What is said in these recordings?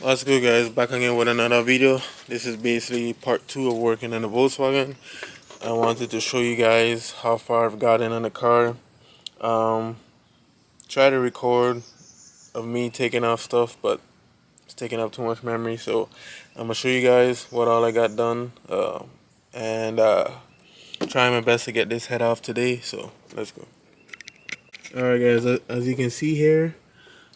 What's good, guys? Back again with another video. This is basically part 2 of working in the Volkswagen. I wanted to show you guys how far I've gotten in the car. Um, try to record of me taking off stuff, but it's taking up too much memory. So I'm gonna show you guys what all I got done, and trying my best to get this head off today. So let's go. All right, guys. As you can see here,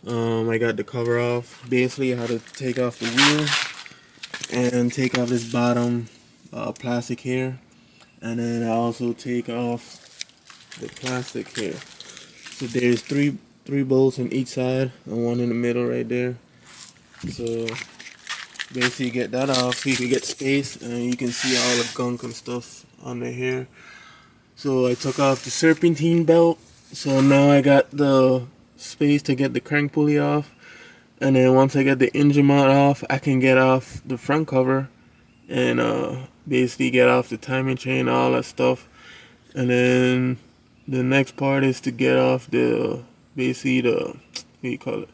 I got the cover off. Basically, I had to take off the wheel and take off this bottom plastic here, and then I also take off the plastic here. So there's three bolts on each side and one in the middle right there. So basically get that off so you can get space and you can see all the gunk and stuff under here. So I took off the serpentine belt, so now I got the space to get the crank pulley off. And then once I get the engine mount off, I can get off the front cover and basically get off the timing chain, all that stuff. And then the next part is to get off the basically the what do you call it,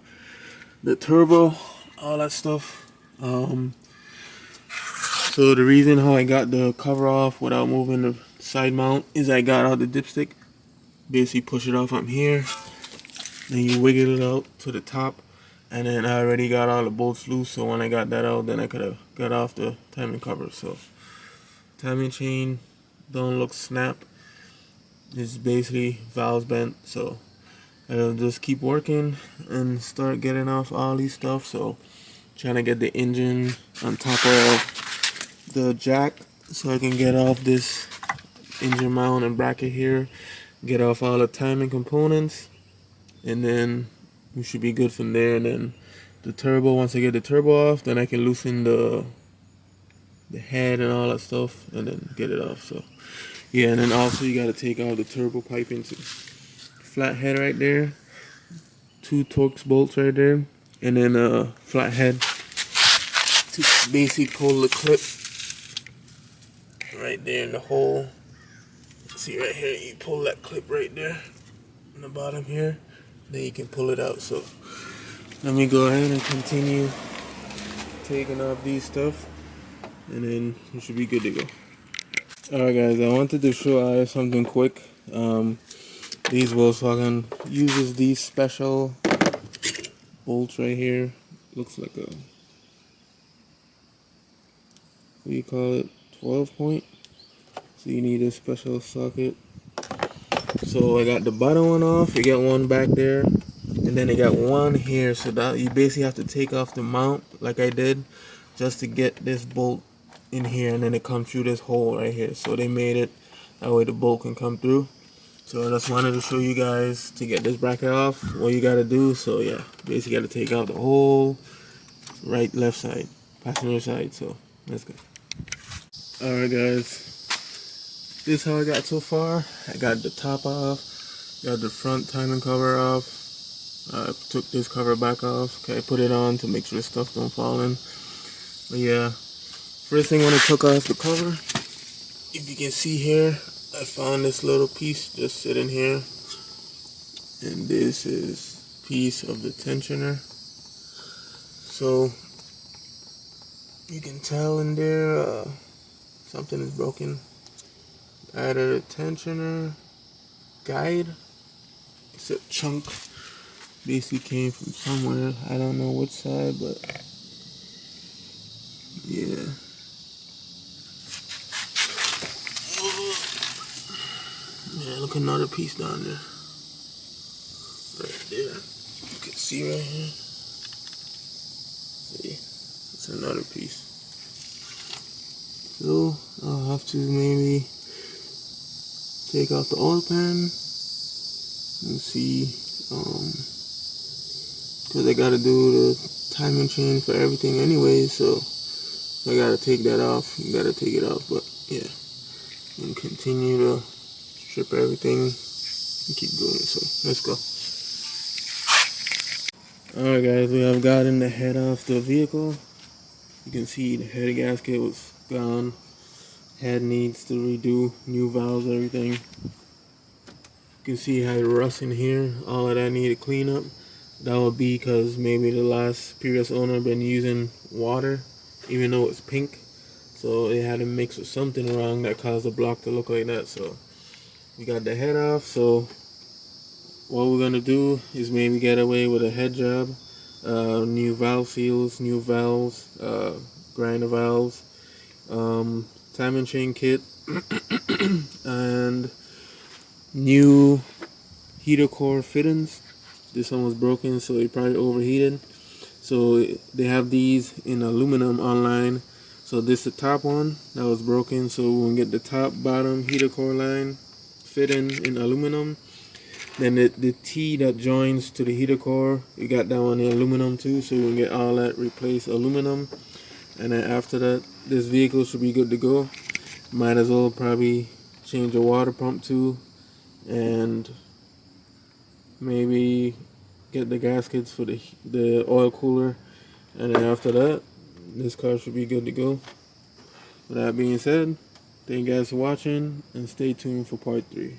the turbo, all that stuff. So the reason how I got the cover off without moving the side mount is I got out the dipstick. Basically push it off from here, then you wiggle it out to the top, and then I already got all the bolts loose. So when I got that out, then I could have got off the timing cover. So timing chain don't look snap. It's basically valves bent. So I'll just keep working and start getting off all these stuff. So trying to get the engine on top of the jack so I can get off this engine mount and bracket here, get off all the timing components, and then we should be good from there. And then the turbo, once I get the turbo off, then I can loosen the head and all that stuff and then get it off. So yeah, and then also you got to take out the turbo piping too. Flat head right there, 2 Torx bolts right there, and then a flat head to basically pull the clip right there in the hole. See right here, you pull that clip right there in the bottom here, then you can pull it out. So let me go ahead and continue taking off these stuff, and then you should be good to go. Alright, guys, I wanted to show you something quick. These Volkswagen uses these special bolts right here. Looks like a, what do you call it, 12 point. So you need a special socket. So I got the bottom one off. You got one back there, and then I got one here. So that you basically have to take off the mount like I did, just to get this bolt in here, and then it comes through this hole right here. So they made it that way the bolt can come through. So I just wanted to show you guys to get this bracket off what you gotta do. So yeah, basically gotta take out the whole right, left side, passenger side. So let's go. Alright, guys, this is how I got so far. I got the top off, got the front timing cover off. I took this cover back off. Okay, I put it on to make sure stuff don't fall in. But yeah, first thing when I took off the cover, if you can see here, I found this little piece just sitting here, and this is piece of the tensioner. So you can tell in there something is broken. Added a tensioner guide. It's a chunk. Basically came from somewhere. I don't know which side, but yeah. Yeah, look, another piece down there. Right there. You can see right here. See, it's another piece. So I'll have to maybe take out the oil pan and see, because I gotta do the timing chain for everything anyway, so I gotta take that off. You gotta take it off, but yeah, and continue to strip everything and keep doing it. So let's go. Alright, guys, we have gotten the head off the vehicle. You can see the head gasket was gone. Head needs to redo, new valves, everything. You can see how it rusts in here. All of that need to clean up. That would be because maybe the last previous owner been using water, even though it's pink. So it had to mix with something wrong that caused the block to look like that. So we got the head off. So what we're gonna do is maybe get away with a head job, new valve seals, new valves, grinder valves, timing chain kit, and new heater core fittings. This one was broken, so it probably overheated. So they have these in aluminum online. So this is the top one that was broken. So we're gonna get the top bottom heater core line fitting in aluminum. Then the T that joins to the heater core, we got that one in aluminum too. So we'll get all that replaced aluminum. And then after that, this vehicle should be good to go. Might as well probably change the water pump too, and maybe get the gaskets for the oil cooler. And then after that, this car should be good to go. With that being said, thank you guys for watching, and stay tuned for part 3.